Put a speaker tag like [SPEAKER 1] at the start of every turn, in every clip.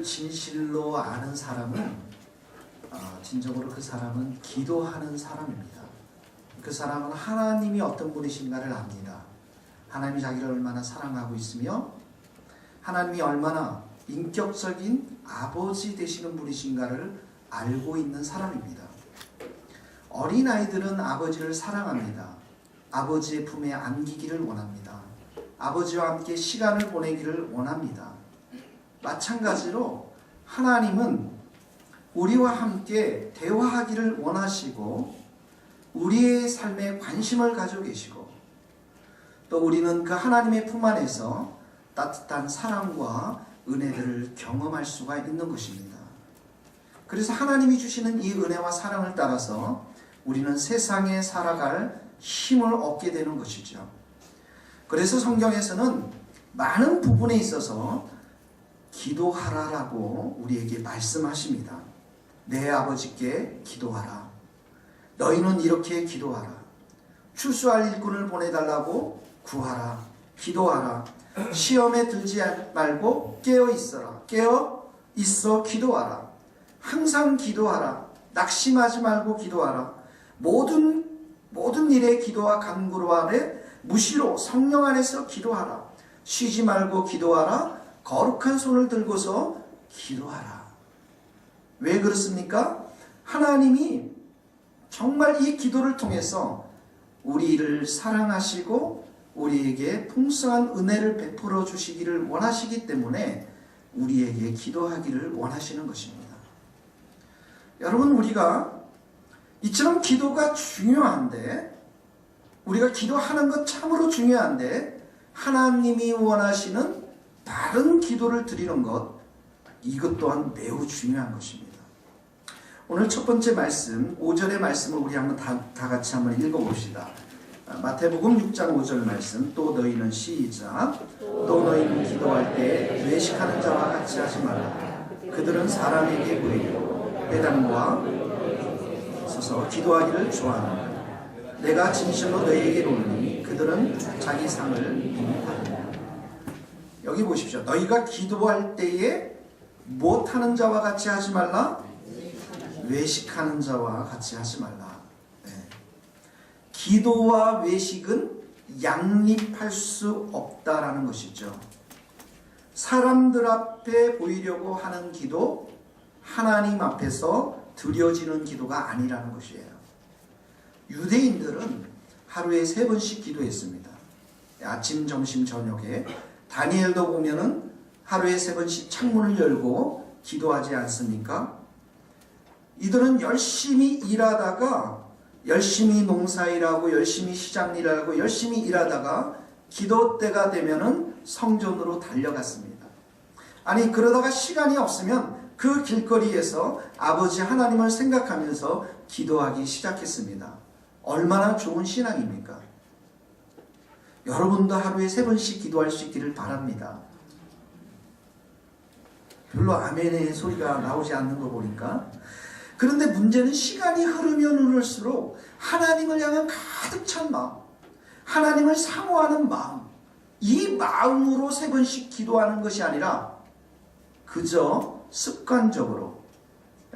[SPEAKER 1] 진실로 아는 사람은 진정으로 그 사람은 기도하는 사람입니다. 그 사람은 하나님이 어떤 분이신가를 압니다. 하나님이 자기를 얼마나 사랑하고 있으며 하나님이 얼마나 인격적인 아버지 되시는 분이신가를 알고 있는 사람입니다. 어린아이들은 아버지를 사랑합니다. 아버지의 품에 안기기를 원합니다. 아버지와 함께 시간을 보내기를 원합니다. 마찬가지로 하나님은 우리와 함께 대화하기를 원하시고 우리의 삶에 관심을 가지고 계시고 또 우리는 그 하나님의 품 안에서 따뜻한 사랑과 은혜들을 경험할 수가 있는 것입니다. 그래서 하나님이 주시는 이 은혜와 사랑을 따라서 우리는 세상에 살아갈 힘을 얻게 되는 것이죠. 그래서 성경에서는 많은 부분에 있어서 기도하라라고 우리에게 말씀하십니다. 내 아버지께 기도하라. 너희는 이렇게 기도하라. 추수할 일꾼을 보내달라고 구하라. 기도하라. 시험에 들지 말고 깨어 있어라. 깨어 있어 기도하라. 항상 기도하라. 낙심하지 말고 기도하라. 모든 일에 기도와 간구로 아래 무시로 성령 안에서 기도하라. 쉬지 말고 기도하라. 거룩한 손을 들고서 기도하라. 왜 그렇습니까? 하나님이 정말 이 기도를 통해서 우리를 사랑하시고 우리에게 풍성한 은혜를 베풀어 주시기를 원하시기 때문에 우리에게 기도하기를 원하시는 것입니다. 여러분, 우리가 이처럼 기도가 중요한데, 우리가 기도하는 것 참으로 중요한데 하나님이 원하시는 다른 기도를 드리는 것, 이것 또한 매우 중요한 것입니다. 오늘 첫 번째 말씀, 5절의 말씀을 우리 한번 다 같이 한번 읽어봅시다. 마태복음 6장 5절 말씀. 또 너희는 시작. 또 너희는 기도할 때 외식하는 자와 같이 하지 말라. 그들은 사람에게 보이고 회당과 서서 기도하기를 좋아하노라. 내가 진실로 너희에게 이르노니 그들은 자기 상을 비밀하느니라. 여기 보십시오. 너희가 기도할 때에 못하는 자와 같이 하지 말라. 외식하는 자와 같이 하지 말라. 네. 기도와 외식은 양립할 수 없다라는 것이죠. 사람들 앞에 보이려고 하는 기도, 하나님 앞에서 드려지는 기도가 아니라는 것이에요. 유대인들은 하루에 3번씩 기도했습니다. 아침, 점심, 저녁에. 다니엘도 보면은 하루에 3번씩 창문을 열고 기도하지 않습니까? 이들은 열심히 일하다가, 열심히 농사일하고 열심히 시장일하고 열심히 일하다가 기도 때가 되면은 성전으로 달려갔습니다. 아니, 그러다가 시간이 없으면 그 길거리에서 아버지 하나님을 생각하면서 기도하기 시작했습니다. 얼마나 좋은 신앙입니까? 여러분도 하루에 3번씩 기도할 수 있기를 바랍니다. 별로 아멘의 소리가 나오지 않는 거 보니까. 그런데 문제는 시간이 흐르면 흐를수록 하나님을 향한 가득 찬 마음, 하나님을 사모하는 마음, 이 마음으로 3번씩 기도하는 것이 아니라 그저 습관적으로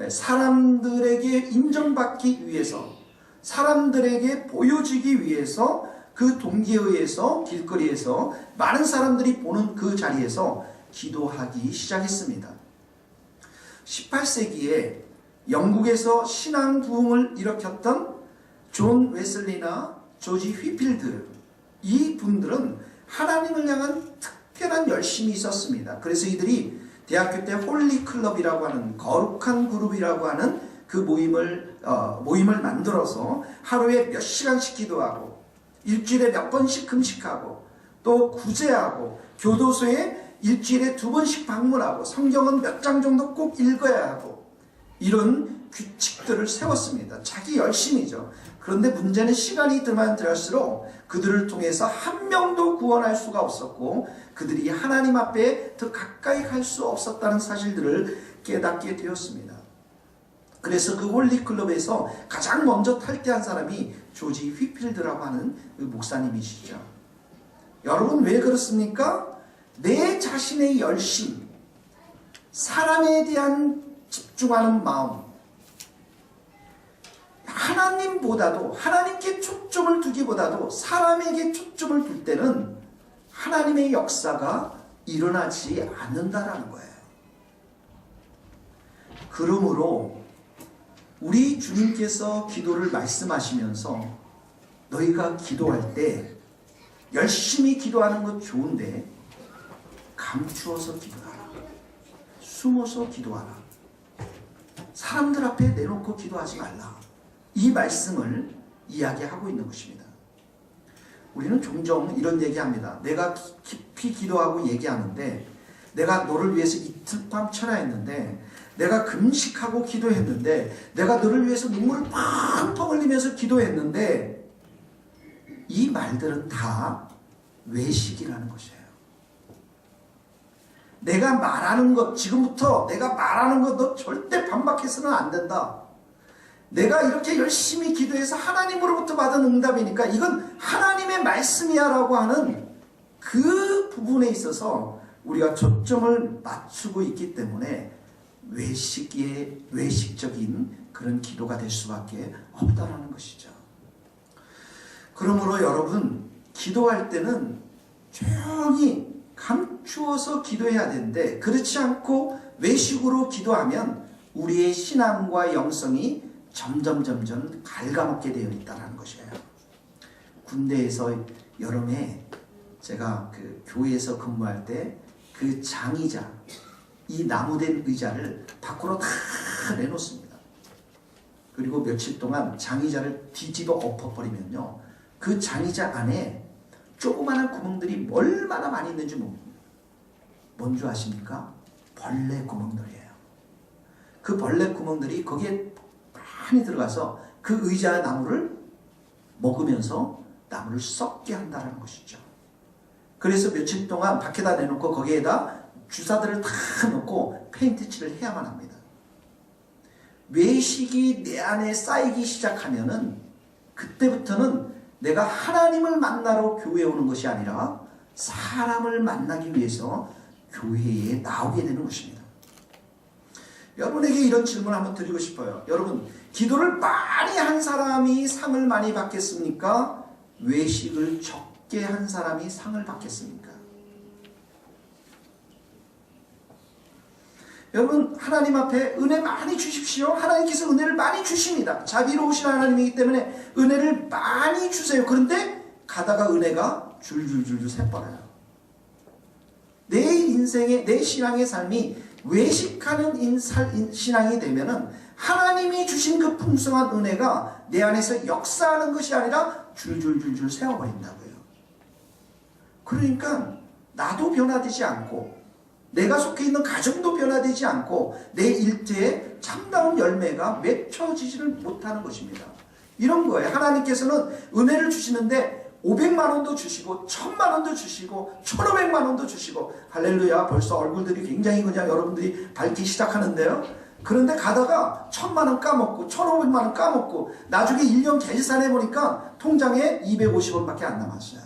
[SPEAKER 1] 사람들에게 인정받기 위해서, 사람들에게 보여지기 위해서 그 동기에 의해서 길거리에서 많은 사람들이 보는 그 자리에서 기도하기 시작했습니다. 18세기에 영국에서 신앙 부흥을 일으켰던 존 웨슬리나 조지 휘필드, 이 분들은 하나님을 향한 특별한 열심이 있었습니다. 그래서 이들이 대학교 때 홀리 클럽이라고 하는, 거룩한 그룹이라고 하는 그 모임을 만들어서 하루에 몇 시간씩 기도하고 일주일에 몇 번씩 금식하고 또 구제하고 교도소에 일주일에 2번씩 방문하고 성경은 몇 장 정도 꼭 읽어야 하고 이런 규칙들을 세웠습니다. 자기 열심이죠. 그런데 문제는 시간이 들면 들수록 그들을 통해서 한 명도 구원할 수가 없었고 그들이 하나님 앞에 더 가까이 갈 수 없었다는 사실들을 깨닫게 되었습니다. 그래서 그 홀리클럽에서 가장 먼저 탈퇴한 사람이 조지 휘필드라고 하는 그 목사님이시죠. 여러분, 왜 그렇습니까? 내 자신의 열심, 사람에 대한 집중하는 마음, 하나님보다도, 하나님께 초점을 두기보다도 사람에게 초점을 둘 때는 하나님의 역사가 일어나지 않는다라는 거예요. 그러므로 우리 주님께서 기도를 말씀하시면서 너희가 기도할 때 열심히 기도하는 것 좋은데 감추어서 기도하라. 숨어서 기도하라. 사람들 앞에 내놓고 기도하지 말라. 이 말씀을 이야기하고 있는 것입니다. 우리는 종종 이런 얘기합니다. 내가 깊이 기도하고 얘기하는데, 내가 너를 위해서 이틀 밤 철야했는데, 내가 금식하고 기도했는데, 내가 너를 위해서 눈물을 펑펑 흘리면서 기도했는데, 이 말들은 다 외식이라는 것이에요. 내가 말하는 것, 지금부터 내가 말하는 것 너 절대 반박해서는 안 된다. 내가 이렇게 열심히 기도해서 하나님으로부터 받은 응답이니까 이건 하나님의 말씀이야 라고 하는 그 부분에 있어서 우리가 초점을 맞추고 있기 때문에 외식적인 그런 기도가 될 수밖에 없다는 것이죠. 그러므로 여러분, 기도할 때는 조용히 감추어서 기도해야 되는데, 그렇지 않고 외식으로 기도하면 우리의 신앙과 영성이 점점 갉아먹게 되어 있다는 것이에요. 군대에서 여름에 제가 그 교회에서 근무할 때 그 장의자, 이 나무된 의자를 밖으로 다 내놓습니다. 그리고 며칠 동안 장의자를 뒤집어 엎어버리면요, 그 장의자 안에 조그마한 구멍들이 얼마나 많이 있는지 뭔지 아십니까? 벌레 구멍들이에요. 그 벌레 구멍들이 거기에 많이 들어가서 그 의자 나무를 먹으면서 나무를 썩게 한다는 것이죠. 그래서 며칠 동안 밖에다 내놓고 거기에다 주사들을 다 넣고 페인트 칠을 해야만 합니다. 외식이 내 안에 쌓이기 시작하면은 그때부터는 내가 하나님을 만나러 교회에 오는 것이 아니라 사람을 만나기 위해서 교회에 나오게 되는 것입니다. 여러분에게 이런 질문을 한번 드리고 싶어요. 여러분, 기도를 많이 한 사람이 상을 많이 받겠습니까? 외식을 적게 한 사람이 상을 받겠습니까? 여러분, 하나님 앞에 은혜 많이 주십시오. 하나님께서 은혜를 많이 주십니다. 자비로우신 하나님이기 때문에 은혜를 많이 주세요. 그런데 가다가 은혜가 줄줄줄 새빨아요. 내 인생의, 내 신앙의 삶이 외식하는 신앙이 되면은 하나님이 주신 그 풍성한 은혜가 내 안에서 역사하는 것이 아니라 줄줄줄줄 새어버린다고요. 그러니까 나도 변화되지 않고, 내가 속해 있는 가정도 변화되지 않고, 내 일터에 참다운 열매가 맺혀지지를 못하는 것입니다. 이런 거예요. 하나님께서는 은혜를 주시는데 500만 원도 주시고 1000만 원도 주시고 1500만 원도 주시고, 할렐루야, 벌써 얼굴들이 굉장히 그냥 여러분들이 밝기 시작하는데요. 그런데 가다가 1000만 원 까먹고 1500만 원 까먹고 나중에 1년 계산해 보니까 통장에 250원밖에 안 남았어요.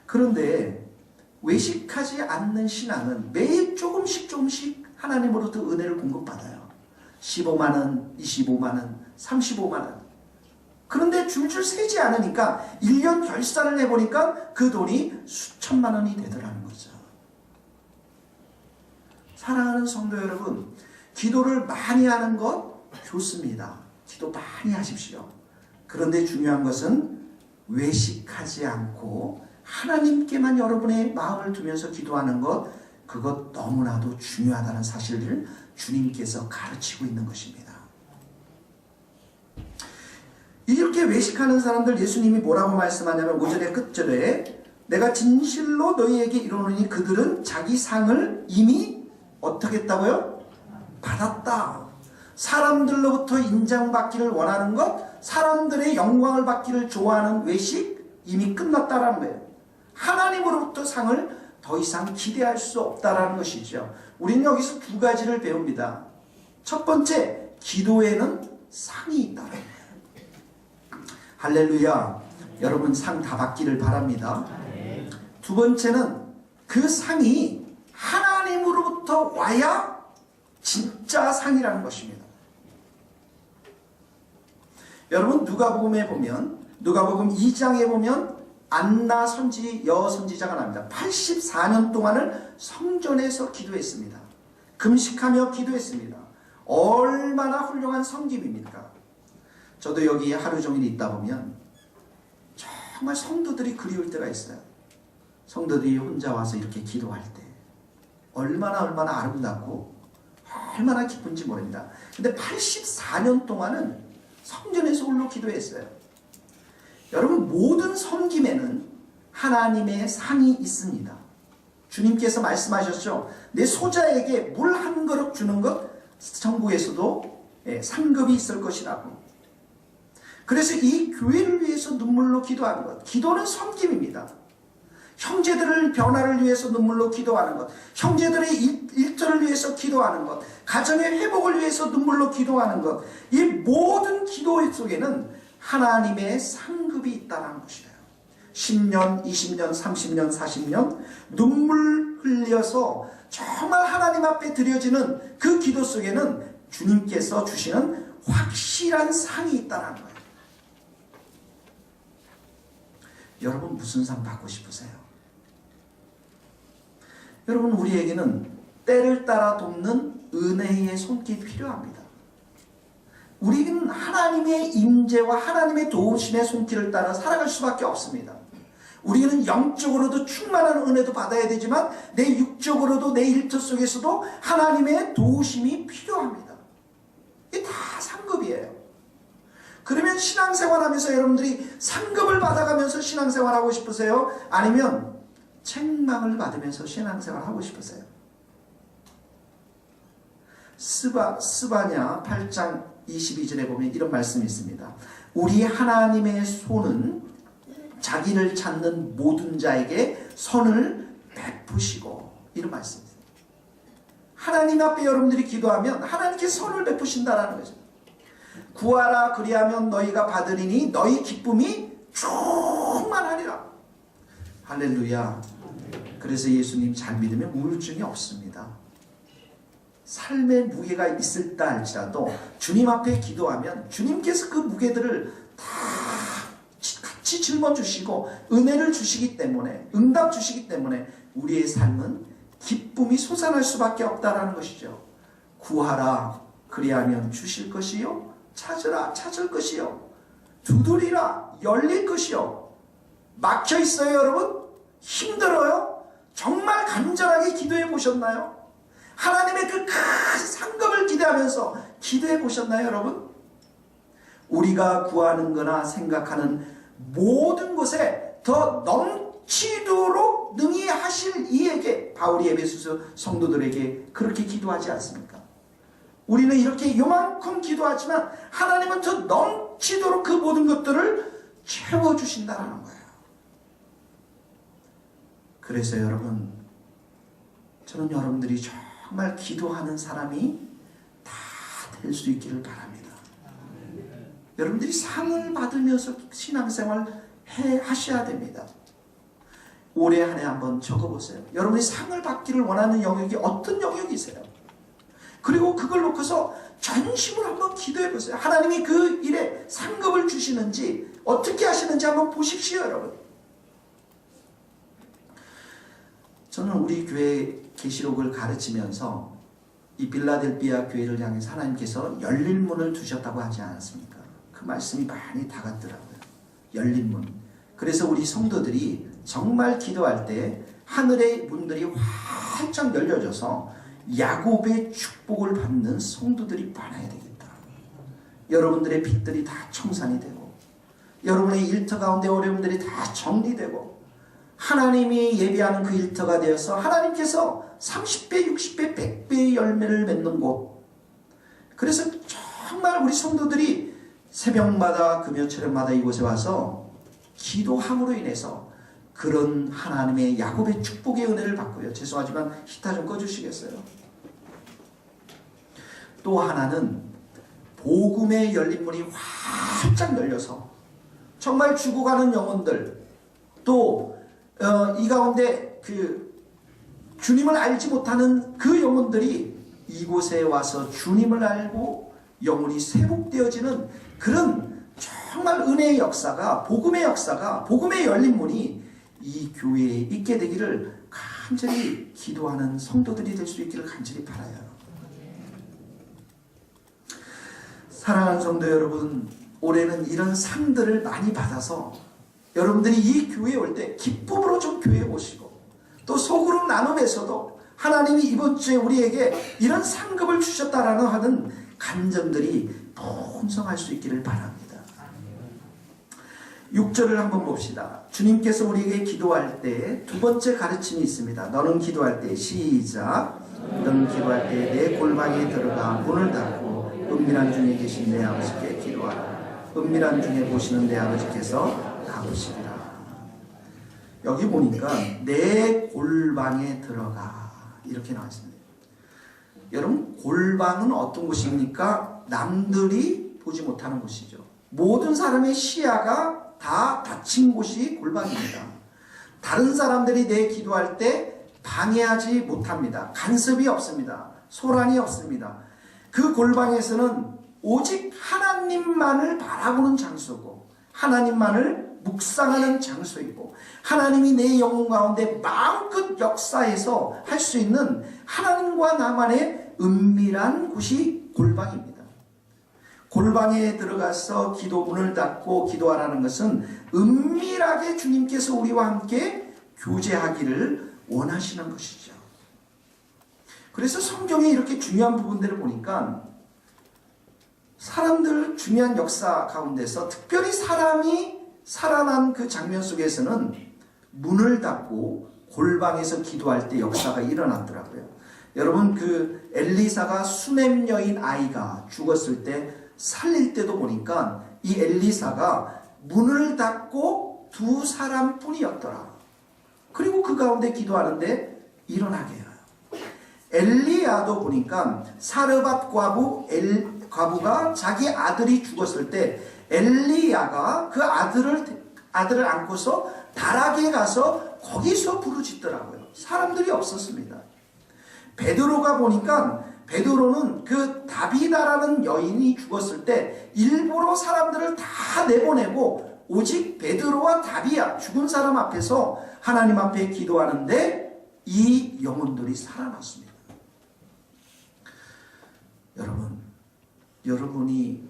[SPEAKER 1] 그런데 외식하지 않는 신앙은 매일 조금씩 하나님으로부터 은혜를 공급받아요. 15만 원, 25만 원, 35만 원. 그런데 줄줄 새지 않으니까 1년 결산을 해보니까 그 돈이 수천만 원이 되더라는 거죠. 사랑하는 성도 여러분, 기도를 많이 하는 것 좋습니다. 기도 많이 하십시오. 그런데 중요한 것은 외식하지 않고 하나님께만 여러분의 마음을 두면서 기도하는 것, 그것 너무나도 중요하다는 사실을 주님께서 가르치고 있는 것입니다. 이렇게 외식하는 사람들 예수님이 뭐라고 말씀하냐면 5절의 끝절에 내가 진실로 너희에게 이르노니 그들은 자기 상을 이미 어떻게 했다고요? 받았다. 사람들로부터 인정받기를 원하는 것, 사람들의 영광을 받기를 좋아하는 외식 이미 끝났다라는 거예요. 하나님으로부터 상을 더 이상 기대할 수 없다라는 것이죠. 우리는 여기서 두 가지를 배웁니다. 첫 번째, 기도에는 상이 있다는 거예요. 할렐루야. 여러분 상 다 받기를 바랍니다. 두 번째는 그 상이 와야 진짜 상이라는 것입니다. 여러분 누가복음에 보면 누가복음 2장에 보면 안나 여선지자가 나옵니다. 84년 동안을 성전에서 기도했습니다. 금식하며 기도했습니다. 얼마나 훌륭한 섬김입니까? 저도 여기 하루 종일 있다 보면 정말 성도들이 그리울 때가 있어요. 성도들이 혼자 와서 이렇게 기도할 때 얼마나 아름답고 얼마나 기쁜지 모릅니다. 근데 84년 동안은 성전에서 홀로 기도했어요. 여러분 모든 섬김에는 하나님의 상이 있습니다. 주님께서 말씀하셨죠. 내 소자에게 물 한 그릇 주는 것 천국에서도 상급이 있을 것이라고. 그래서 이 교회를 위해서 눈물로 기도하는 것, 기도는 섬김입니다. 형제들을 변화를 위해서 눈물로 기도하는 것, 형제들의 일터를 위해서 기도하는 것, 가정의 회복을 위해서 눈물로 기도하는 것, 이 모든 기도 속에는 하나님의 상급이 있다는 것이에요. 10년, 20년, 30년, 40년 눈물 흘려서 정말 하나님 앞에 드려지는 그 기도 속에는 주님께서 주시는 확실한 상이 있다는 거예요. 여러분 무슨 상 받고 싶으세요? 여러분 우리에게는 때를 따라 돕는 은혜의 손길이 필요합니다. 우리는 하나님의 임재와 하나님의 도우심의 손길을 따라 살아갈 수밖에 없습니다. 우리는 영적으로도 충만한 은혜도 받아야 되지만 내 육적으로도 내 일터 속에서도 하나님의 도우심이 필요합니다. 이게 다 상급이에요. 그러면 신앙생활하면서 여러분들이 상급을 받아가면서 신앙생활하고 싶으세요? 아니면 책망을 받으면서 신앙생활하고 싶으세요? 스바냐 8장 22절에 보면 이런 말씀이 있습니다. 우리 하나님의 손은 자기를 찾는 모든 자에게 선을 베푸시고, 이런 말씀입니다. 하나님 앞에 여러분들이 기도하면 하나님께서 선을 베푸신다라는 거죠. 구하라 그리하면 너희가 받으리니 너희 기쁨이 충만하리라. 할렐루야. 그래서 예수님 잘 믿으면 우울증이 없습니다. 삶의 무게가 있을다 할지라도 주님 앞에 기도하면 주님께서 그 무게들을 다 같이 짊어주시고 은혜를 주시기 때문에, 응답 주시기 때문에 우리의 삶은 기쁨이 솟아날 수밖에 없다라는 것이죠. 구하라 그리하면 주실 것이요, 찾으라 찾을 것이요, 두드리라 열릴 것이요. 막혀 있어요 여러분? 힘들어요? 정말 간절하게 기도해 보셨나요? 하나님의 그 큰 상급을 기대하면서 기도해 보셨나요 여러분? 우리가 구하는 거나 생각하는 모든 것에 더 넘치도록 능히 하실 이에게, 바울이 에베소서 성도들에게 그렇게 기도하지 않습니까? 우리는 이렇게 요만큼 기도하지만 하나님은 더 넘치도록 그 모든 것들을 채워주신다는 거예요. 그래서 여러분, 저는 여러분들이 정말 기도하는 사람이 다 될 수 있기를 바랍니다. 여러분들이 상을 받으면서 신앙생활 하셔야 됩니다. 올해 한 해 한번 적어보세요. 여러분이 상을 받기를 원하는 영역이 어떤 영역이세요? 그리고 그걸 놓고서 전심으로 한번 기도해보세요. 하나님이 그 일에 상급을 주시는지 어떻게 하시는지 한번 보십시오 여러분. 저는 우리 교회 계시록을 가르치면서 이 빌라델비아 교회를 향해서 하나님께서 열린 문을 두셨다고 하지 않았습니까? 그 말씀이 많이 다가더라고요. 열린 문. 그래서 우리 성도들이 정말 기도할 때 하늘의 문들이 활짝 열려져서 야곱의 축복을 받는 성도들이 많아야 되겠다. 여러분들의 빚들이 다 청산이 되고, 여러분의 일터 가운데 어려움들이 다 정리되고, 하나님이 예비하는 그 일터가 되어서 하나님께서 30배, 60배, 100배의 열매를 맺는 곳. 그래서 정말 우리 성도들이 새벽마다 금요철마다 이곳에 와서 기도함으로 인해서 그런 하나님의 야곱의 축복의 은혜를 받고요. 죄송하지만 히터 좀 꺼주시겠어요? 또 하나는 복음의 열린 문이 활짝 열려서 정말 죽어가는 영혼들, 또 이 가운데 그 주님을 알지 못하는 그 영혼들이 이곳에 와서 주님을 알고 영혼이 회복되어지는 그런 정말 은혜의 역사가, 복음의 역사가, 복음의 열린 문이 이 교회에 있게 되기를 간절히 기도하는 성도들이 될 수 있기를 간절히 바라요. 사랑하는 성도 여러분, 올해는 이런 상들을 많이 받아서 여러분들이 이 교회에 올 때 기쁨으로 좀 교회에 오시고, 또 소그룹 나눔에서도 하나님이 이번 주에 우리에게 이런 상급을 주셨다라는 하는 간증들이 풍성할 수 있기를 바랍니다. 6절을 한번 봅시다. 주님께서 우리에게 기도할 때 두 번째 가르침이 있습니다. 너는 기도할 때, 시작. 너는 기도할 때 내 골방에 들어가 문을 닫고 은밀한 중에 계신 내 아버지께 기도하라. 은밀한 중에 보시는 내 아버지께서 가보시리라. 여기 보니까 내 골방에 들어가 이렇게 나와 있습니다. 여러분, 골방은 어떤 곳입니까? 남들이 보지 못하는 곳이죠. 모든 사람의 시야가 다 닫힌 곳이 골방입니다. 다른 사람들이 내 기도할 때 방해하지 못합니다. 간섭이 없습니다. 소란이 없습니다. 그 골방에서는 오직 하나님만을 바라보는 장소고, 하나님만을 묵상하는 장소이고, 하나님이 내 영혼 가운데 마음껏 역사해서 할 수 있는 하나님과 나만의 은밀한 곳이 골방입니다. 골방에 들어가서 기도문을 닫고 기도하라는 것은 은밀하게 주님께서 우리와 함께 교제하기를 원하시는 것이죠. 그래서 성경에 이렇게 중요한 부분들을 보니까 사람들 중요한 역사 가운데서 특별히 사람이 살아난 그 장면 속에서는 문을 닫고 골방에서 기도할 때 역사가 일어났더라고요. 여러분, 그 엘리사가 수넴 여인 아이가 죽었을 때 살릴 때도 보니까 이 엘리사가 문을 닫고 두 사람뿐이었더라. 그리고 그 가운데 기도하는데 일어나게 해요. 엘리야도 보니까 사르밧 과부가 자기 아들이 죽었을 때 엘리야가 그 아들을 안고서 다락에 가서 거기서 부르짖더라고요. 사람들이 없었습니다. 베드로가 보니까 베드로는 그 다비다라는 여인이 죽었을 때 일부러 사람들을 다 내보내고 오직 베드로와 다비야, 죽은 사람 앞에서 하나님 앞에 기도하는데 이 영혼들이 살아났습니다. 여러분이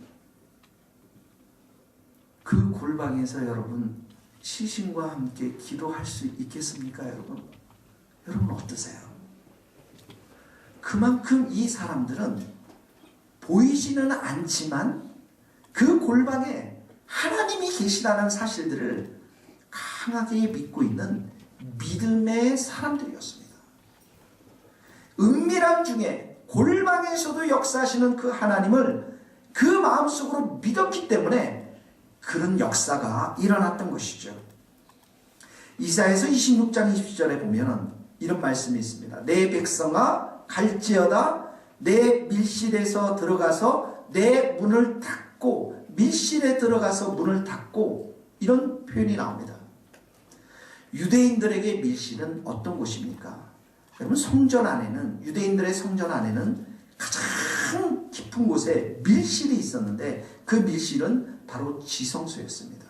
[SPEAKER 1] 그 골방에서 여러분 시신과 함께 기도할 수 있겠습니까? 여러분 어떠세요? 그만큼 이 사람들은 보이지는 않지만 그 골방에 하나님이 계시다는 사실들을 강하게 믿고 있는 믿음의 사람들이었습니다. 은밀한 중에 골방에서도 역사하시는 그 하나님을 그 마음속으로 믿었기 때문에 그런 역사가 일어났던 것이죠. 이사야서 26장 20절에 보면 이런 말씀이 있습니다. 내 백성아 갈지어다 내 밀실에서 들어가서 내 문을 닫고, 밀실에 들어가서 문을 닫고, 이런 표현이 나옵니다. 유대인들에게 밀실은 어떤 곳입니까? 여러분, 성전 안에는, 유대인들의 성전 안에는 가장 깊은 곳에 밀실이 있었는데 그 밀실은 바로 지성소였습니다.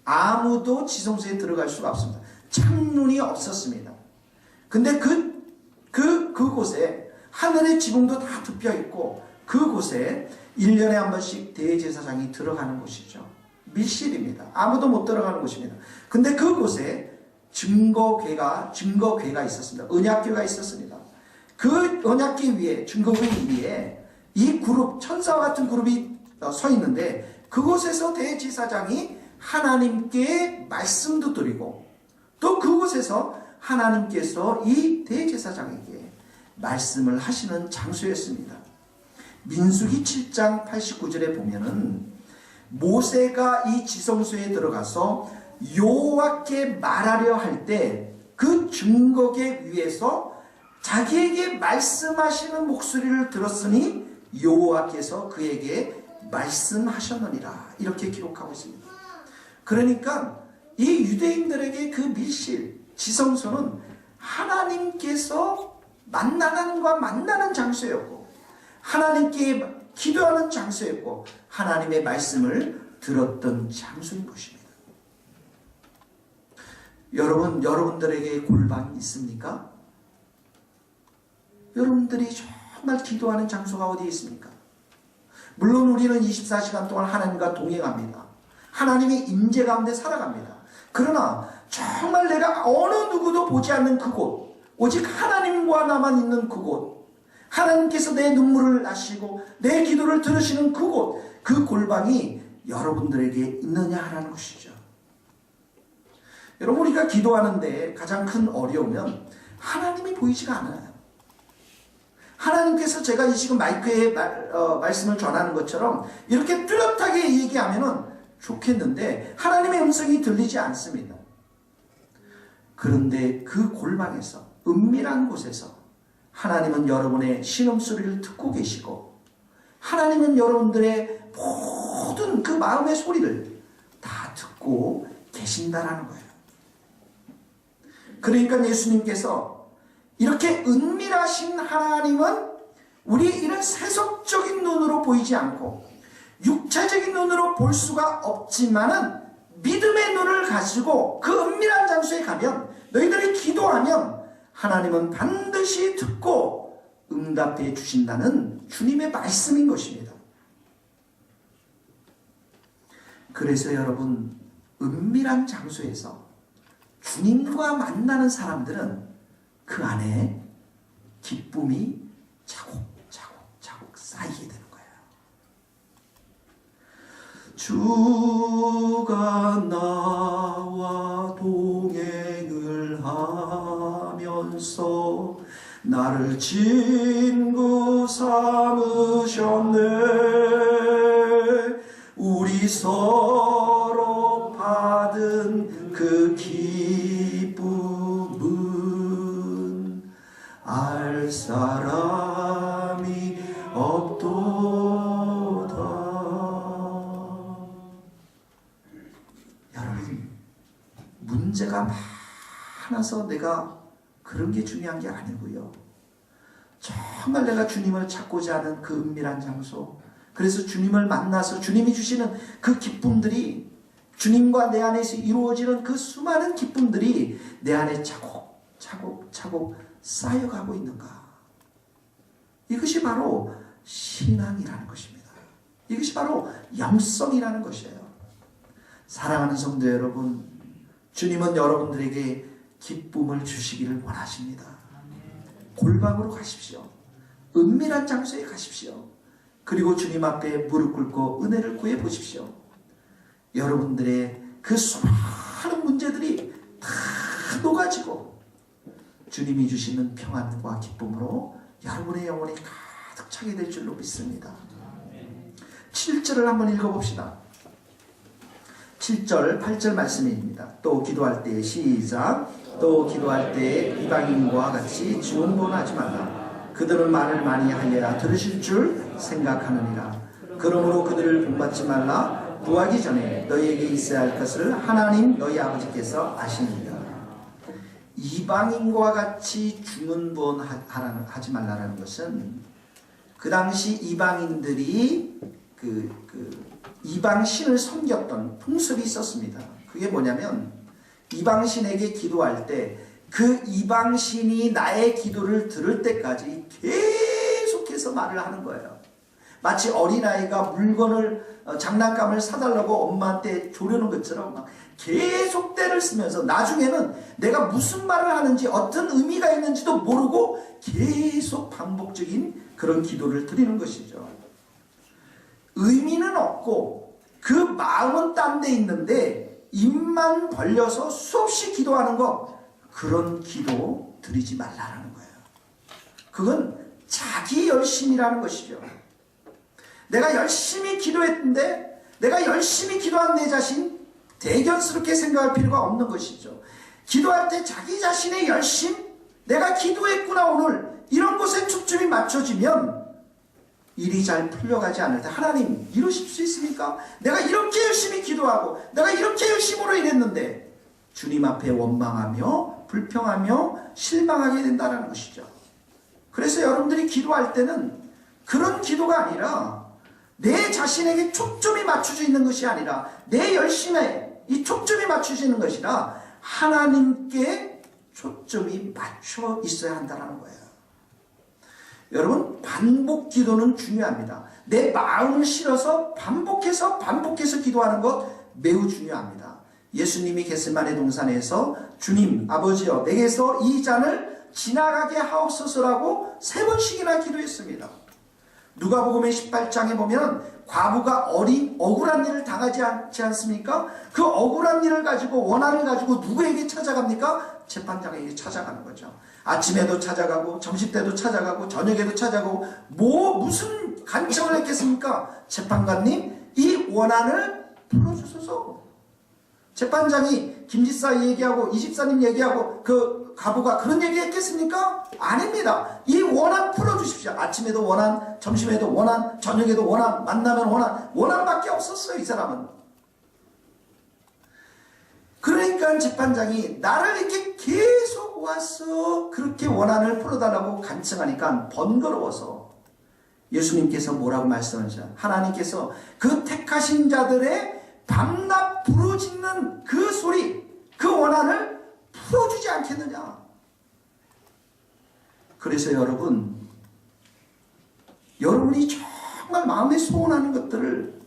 [SPEAKER 1] 아무도 지성소에 들어갈 수가 없습니다. 창문이 없었습니다. 근데 그곳에 하늘의 지붕도 다 덮여 있고 그곳에 1년에 한 번씩 대제사장이 들어가는 곳이죠. 밀실입니다. 아무도 못 들어가는 곳입니다. 근데 그곳에 증거궤가 있었습니다. 언약궤가 있었습니다. 그 언약궤 위에, 증거궤 위에 이 그룹, 천사와 같은 그룹이 서 있는데 그곳에서 대제사장이 하나님께 말씀도 드리고 또 그곳에서 하나님께서 이 대제사장에게 말씀을 하시는 장소였습니다. 민수기 7장 89절에 보면은 모세가 이 지성소에 들어가서 여호와께 말하려 할 때 그 증거궤 위에서 자기에게 말씀하시는 목소리를 들었으니 여호와께서 그에게 말씀하셨느니라, 이렇게 기록하고 있습니다. 그러니까 이 유대인들에게 그 밀실, 지성소는 하나님께서 만나는 장소였고, 하나님께 기도하는 장소였고, 하나님의 말씀을 들었던 장소인 것입니다. 여러분들에게 골방이 있습니까? 여러분들이 정말 기도하는 장소가 어디에 있습니까? 물론 우리는 24시간 동안 하나님과 동행합니다. 하나님의 임재 가운데 살아갑니다. 그러나 정말 내가 어느 누구도 보지 않는 그곳, 오직 하나님과 나만 있는 그곳, 하나님께서 내 눈물을 아시고 내 기도를 들으시는 그곳, 그 골방이 여러분들에게 있느냐 하는 것이죠. 여러분, 우리가 기도하는데 가장 큰 어려움은 하나님이 보이지가 않아요. 하나님께서 제가 지금 마이크에 말씀을 전하는 것처럼 이렇게 뚜렷하게 얘기하면 좋겠는데 하나님의 음성이 들리지 않습니다. 그런데 그 골방에서, 은밀한 곳에서 하나님은 여러분의 신음소리를 듣고 계시고, 하나님은 여러분들의 모든 그 마음의 소리를 다 듣고 계신다라는 거예요. 그러니까 예수님께서 이렇게 은밀하신 하나님은 우리 이런 세속적인 눈으로 보이지 않고 육체적인 눈으로 볼 수가 없지만은 믿음의 눈을 가지고 그 은밀한 장소에 가면, 너희들이 기도하면 하나님은 반드시 듣고 응답해 주신다는 주님의 말씀인 것입니다. 그래서 여러분, 은밀한 장소에서 주님과 만나는 사람들은 그 안에 기쁨이 차곡차곡 쌓이게 되는 거예요. 주가 나와 동행을 하면서 나를 친구 삼으셨네. 우리 서로 받은 그 기쁨은 알 사람이 없도다. 여러분, 문제가 많아서 내가 그런 게 중요한 게 아니고요. 정말 내가 주님을 찾고자 하는 그 은밀한 장소, 그래서 주님을 만나서 주님이 주시는 그 기쁨들이, 주님과 내 안에서 이루어지는 그 수많은 기쁨들이 내 안에 차곡차곡 쌓여가고 있는가. 이것이 바로 신앙이라는 것입니다. 이것이 바로 영성이라는 것이에요. 사랑하는 성도 여러분, 주님은 여러분들에게 기쁨을 주시기를 원하십니다. 골방으로 가십시오. 은밀한 장소에 가십시오. 그리고 주님 앞에 무릎 꿇고 은혜를 구해 보십시오. 여러분들의 그 수많은 문제들이 다 녹아지고 주님이 주시는 평안과 기쁨으로 여러분의 영혼이 가득 차게 될 줄로 믿습니다. 7절을 한번 읽어봅시다. 7절, 8절 말씀입니다. 또 기도할 때, 시작. 또 기도할 때 이방인과 같이 중언부언하지 말라. 그들은 말을 많이 하여야 들으실 줄 생각하느니라. 그러므로 그들을 본받지 말라. 구하기 전에 너희에게 있어야 할 것을 하나님 너희 아버지께서 아시느니라. 이방인과 같이 중언부언하지 말라는 것은, 그 당시 이방인들이 이방신을 섬겼던 풍습이 있었습니다. 그게 뭐냐면, 이방신에게 기도할 때 그 이방신이 나의 기도를 들을 때까지 계속해서 말을 하는 거예요. 마치 어린아이가 물건을, 장난감을 사달라고 엄마한테 조르는 것처럼 막 계속 때를 쓰면서 나중에는 내가 무슨 말을 하는지, 어떤 의미가 있는지도 모르고 계속 반복적인 그런 기도를 드리는 것이죠. 의미는 없고 그 마음은 딴 데 있는데 입만 벌려서 수없이 기도하는 것, 그런 기도 드리지 말라는 거예요. 그건 자기 열심이라는 것이죠. 내가 열심히 기도했는데, 내가 열심히 기도한 내 자신 대견스럽게 생각할 필요가 없는 것이죠. 기도할 때 자기 자신의 열심, 내가 기도했구나 오늘, 이런 것에 초점이 맞춰지면 일이 잘 풀려가지 않을 때, 하나님 이러실 수 있습니까? 내가 이렇게 열심히 기도하고 내가 이렇게 열심으로 일했는데, 주님 앞에 원망하며 불평하며 실망하게 된다는 것이죠. 그래서 여러분들이 기도할 때는 그런 기도가 아니라 내 자신에게 초점이 맞춰져 있는 것이 아니라 내 열심에 이 초점이 맞춰져 있는 것이라 하나님께 초점이 맞춰 있어야 한다는 거예요. 여러분, 반복 기도는 중요합니다. 내 마음을 실어서 반복해서 기도하는 것 매우 중요합니다. 예수님이 겟세마네 동산에서 주님, 아버지여, 내게서 이 잔을 지나가게 하옵소서라고 3번씩이나 기도했습니다. 누가복음의 18장에 보면 과부가 억울한 일을 당하지 않지 않습니까? 그 억울한 일을 가지고 원한을 가지고 누구에게 찾아갑니까? 재판장에게 찾아가는 거죠. 아침에도 찾아가고 점심때도 찾아가고 저녁에도 찾아가고 무슨 간청을 했겠습니까? 재판관님, 이 원한을 풀어주소서. 재판장이 김지사 얘기하고 이집사님 얘기하고 그 가부가 그런 얘기 했겠습니까? 아닙니다. 이 원한 풀어주십시오. 아침에도 원한, 점심에도 원한, 저녁에도 원한, 만나면 원한밖에 없었어요, 이 사람은. 그러니까 재판장이 나를 이렇게 계속 와서 그렇게 원한을 풀어달라고 간청하니까 번거로워서 예수님께서 뭐라고 말씀하셨죠? 하나님께서 그 택하신 자들의 밤낮 부르짖는 그 소리, 그 원한을 풀어주지 않겠느냐. 그래서 여러분이 정말 마음에 소원하는 것들을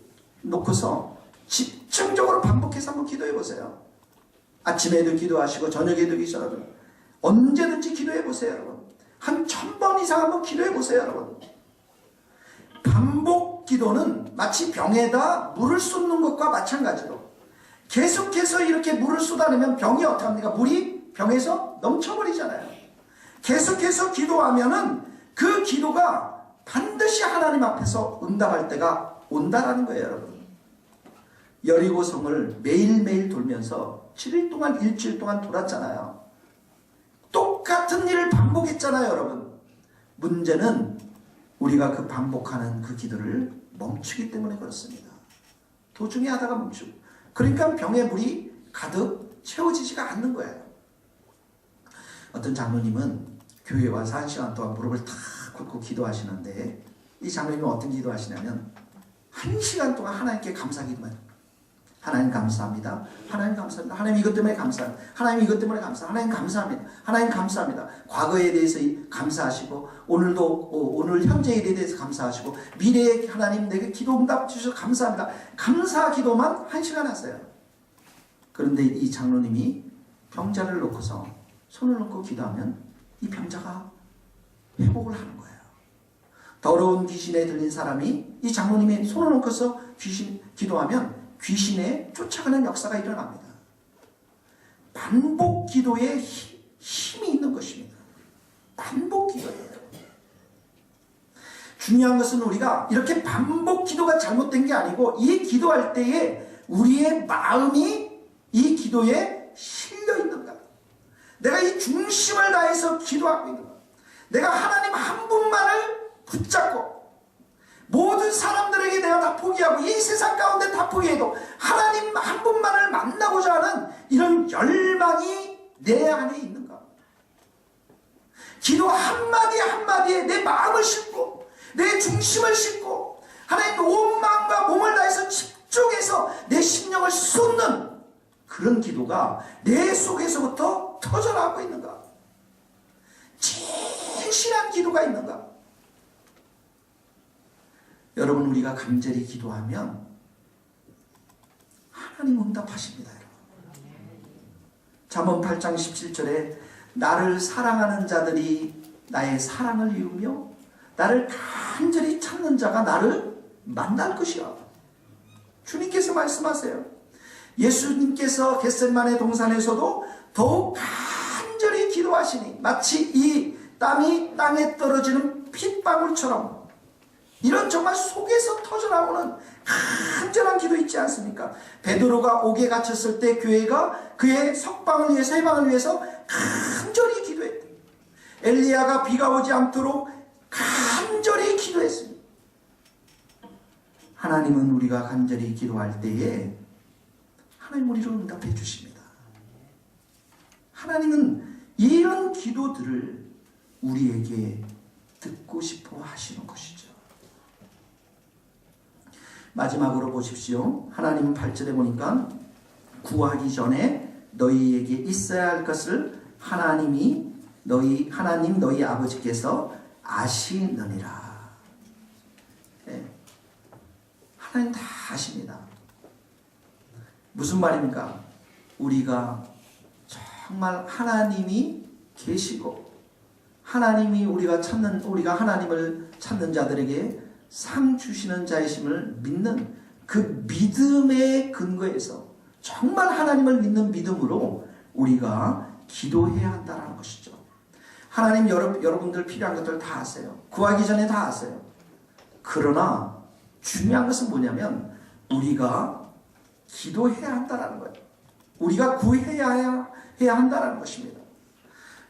[SPEAKER 1] 놓고서 집중적으로 반복해서 한번 기도해 보세요. 아침에도 기도하시고 저녁에도 기도하시고 언제든지 기도해 보세요, 여러분. 한 1000번 이상 한번 기도해 보세요, 여러분. 반복 기도는 마치 병에다 물을 쏟는 것과 마찬가지로 계속해서 이렇게 물을 쏟아내면 병이 어떻게 합니까? 물이 병에서 넘쳐버리잖아요. 계속해서 기도하면은 그 기도가 반드시 하나님 앞에서 응답할 때가 온다라는 거예요, 여러분. 여리고성을 매일매일 돌면서 7일 동안, 일주일 동안 돌았잖아요. 똑같은 일을 반복했잖아요, 여러분. 문제는 우리가 그 반복하는 그 기도를 멈추기 때문에 그렇습니다. 도중에 하다가 멈추고. 그러니까 병에 물이 가득 채워지지가 않는 거예요. 어떤 장로님은 교회에 와서 1시간 동안 무릎을 탁 꿇고 기도하시는데 이 장로님은 어떤 기도하시냐면 1시간 동안 하나님께 감사 기도만 해요. 하나님 감사합니다. 하나님 감사합니다. 하나님 이것 때문에 감사합니다. 하나님 이것 때문에 감사합니다. 하나님 감사합니다. 하나님 감사합니다. 과거에 대해서 감사하시고 오늘 현재 일에 대해서 감사하시고 미래에 하나님 내게 기도 응답 주셔서 감사합니다. 감사 기도만 1시간 하세요. 그런데 이 장로님이 병자를 놓고서 손을 놓고 기도하면 이 병자가 회복을 하는 거예요. 더러운 귀신에 들린 사람이 이 장로님이 손을 놓고서 기도하면 귀신에 쫓아가는 역사가 일어납니다. 반복 기도에 힘이 있는 것입니다. 반복 기도예요. 중요한 것은 우리가 이렇게 반복 기도가 잘못된 게 아니고 이 기도할 때에 우리의 마음이 이 기도에 실려 있는가. 내가 이 중심을 다해서 기도하고 있는가. 내가 하나님 한 분만을 붙잡고 모든 사람들에게 내가 다 포기하고 이 세상 가운데 다 포기해도 하나님 한 분만을 만나고자 하는 이런 열망이 내 안에 있는가. 기도 한마디 한마디에 내 마음을 싣고 내 중심을 싣고 하나님 온 마음과 몸을 다해서 집중해서 내 심령을 쏟는 그런 기도가 내 속에서부터 터져나오고 있는가. 진실한 기도가 있는가. 여러분, 우리가 간절히 기도하면 하나님 응답하십니다. 잠언 8장 17절에 나를 사랑하는 자들이 나의 사랑을 이루며 나를 간절히 찾는 자가 나를 만날 것이야. 주님께서 말씀하세요. 예수님께서 겟세마네 동산에서도 더욱 간절히 기도하시니 마치 이 땀이 땅에 떨어지는 핏방울처럼 이런 정말 속에서 터져나오는 간절한 기도 있지 않습니까? 베드로가 옥에 갇혔을 때 교회가 그의 석방을 위해서 해방을 위해서 간절히 기도했대. 엘리야가 비가 오지 않도록 간절히 기도했습니다. 하나님은 우리가 간절히 기도할 때에 하나님 우리를 응답해 주십니다. 하나님은 이런 기도들을 우리에게 듣고 싶어 하시는 것이죠. 마지막으로 보십시오. 하나님은 8절에 보니까 구하기 전에 너희에게 있어야 할 것을 하나님 너희 아버지께서 아시느니라. 네. 하나님 다 아십니다. 무슨 말입니까? 우리가 정말 하나님이 계시고 우리가 하나님을 찾는 자들에게 상 주시는 자이심을 믿는 그 믿음의 근거에서 정말 하나님을 믿는 믿음으로 우리가 기도해야 한다는 것이죠. 하나님 여러분들 필요한 것들 다 아세요. 구하기 전에 다 아세요. 그러나 중요한 것은 뭐냐면 우리가 기도해야 한다는 거예요. 우리가 구해야 한다는 것입니다.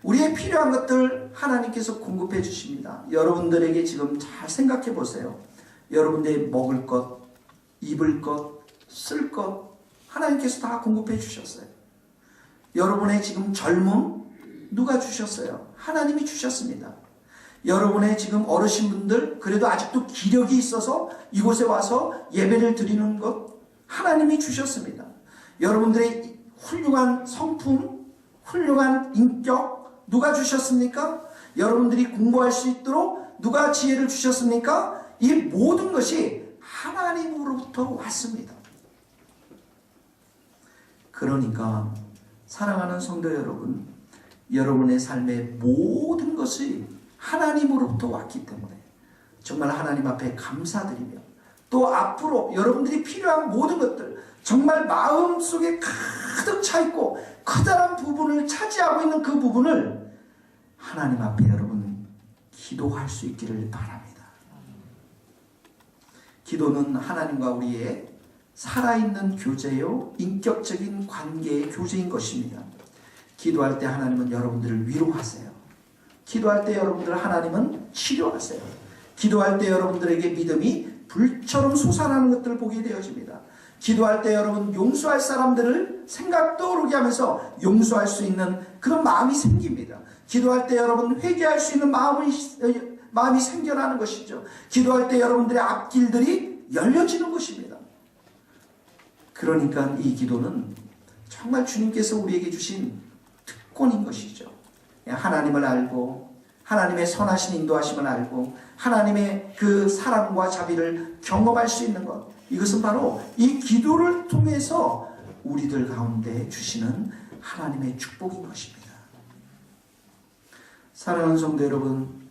[SPEAKER 1] 우리의 필요한 것들 하나님께서 공급해 주십니다. 여러분들에게 지금 잘 생각해 보세요. 여러분들의 먹을 것, 입을 것, 쓸 것 하나님께서 다 공급해 주셨어요. 여러분의 지금 젊음 누가 주셨어요? 하나님이 주셨습니다. 여러분의 지금 어르신분들 그래도 아직도 기력이 있어서 이곳에 와서 예배를 드리는 것 하나님이 주셨습니다. 여러분들의 훌륭한 성품, 훌륭한 인격 누가 주셨습니까? 여러분들이 공부할 수 있도록 누가 지혜를 주셨습니까? 이 모든 것이 하나님으로부터 왔습니다. 그러니까 사랑하는 성도 여러분, 여러분의 삶의 모든 것이 하나님으로부터 왔기 때문에 정말 하나님 앞에 감사드리며 또 앞으로 여러분들이 필요한 모든 것들 정말 마음속에 가득 차 있고 커다란 부분을 차지하고 있는 그 부분을 하나님 앞에 여러분 기도할 수 있기를 바랍니다. 기도는 하나님과 우리의 살아있는 교제요 인격적인 관계의 교제인 것입니다. 기도할 때 하나님은 여러분들을 위로하세요. 기도할 때 여러분들 하나님은 치료하세요. 기도할 때 여러분들에게 믿음이 불처럼 솟아나는 것들을 보게 되어집니다. 기도할 때 여러분 용서할 사람들을 생각 떠오르게 하면서 용서할 수 있는 그런 마음이 생깁니다. 기도할 때 여러분 회개할 수 있는 마음이 생겨나는 것이죠. 기도할 때 여러분들의 앞길들이 열려지는 것입니다. 그러니까 이 기도는 정말 주님께서 우리에게 주신 특권인 것이죠. 하나님을 알고 하나님의 선하신 인도하심을 알고 하나님의 그 사랑과 자비를 경험할 수 있는 것, 이것은 바로 이 기도를 통해서 우리들 가운데 주시는 하나님의 축복인 것입니다. 사랑하는 성도 여러분,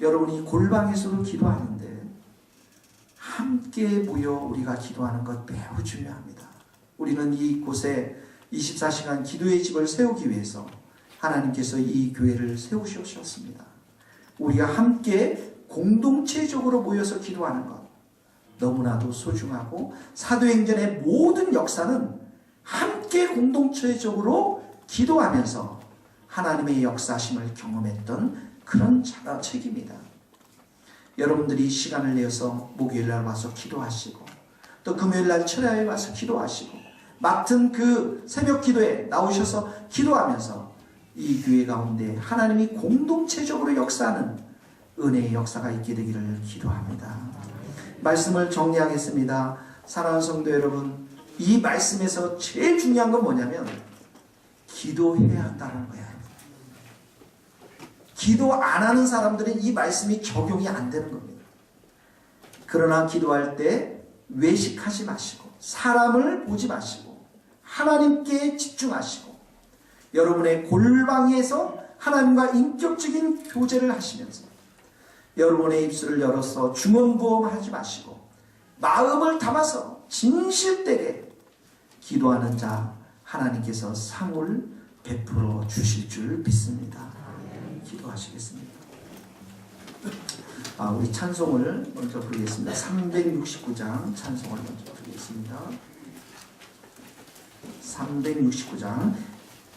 [SPEAKER 1] 여러분이 골방에서도 기도하는데 함께 모여 우리가 기도하는 것 매우 중요합니다. 우리는 이곳에 24시간 기도의 집을 세우기 위해서 하나님께서 이 교회를 세우셨습니다. 우리가 함께 공동체적으로 모여서 기도하는 것 너무나도 소중하고 사도행전의 모든 역사는 함께 공동체적으로 기도하면서 하나님의 역사심을 경험했던 그런 책입니다. 여러분들이 시간을 내어서 목요일날 와서 기도하시고 또 금요일날 철야에 와서 기도하시고 맡은 그 새벽 기도에 나오셔서 기도하면서 이 교회 가운데 하나님이 공동체적으로 역사하는 은혜의 역사가 있게 되기를 기도합니다. 말씀을 정리하겠습니다. 사랑하는 성도 여러분, 이 말씀에서 제일 중요한 건 뭐냐면 기도해야 한다는 거예요. 기도 안 하는 사람들은 이 말씀이 적용이 안 되는 겁니다. 그러나 기도할 때 외식하지 마시고 사람을 보지 마시고 하나님께 집중하시고 여러분의 골방에서 하나님과 인격적인 교제를 하시면서 여러분의 입술을 열어서 중언부언하지 마시고 마음을 담아서 진실되게 기도하는 자 하나님께서 상을 베풀어 주실 줄 믿습니다. 기도하시겠습니다. 우리 찬송을 먼저 부르겠습니다. 369장 찬송을 먼저 부르겠습니다. 369장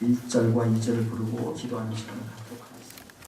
[SPEAKER 1] 1절과 2절을 부르고 기도하는 시간을 갖도록 하겠습니다.